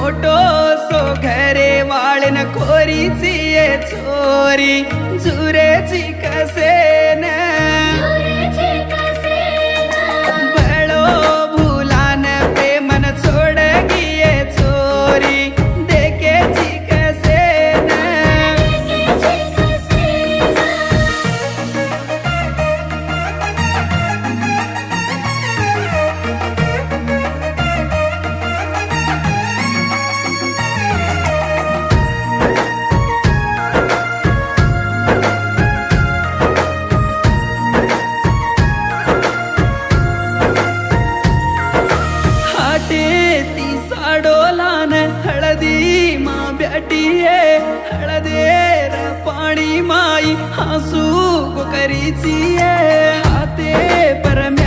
motor so घरे वाळन कोरीची ये चोरी जुरेची कसेन बळो भूलान प्रेमन छोड़ गिये चोरी देखेची कसेन ती साडोलान हळदी मा ब्याटिये हळदेर पाणी माई हसू करीची हाते परमे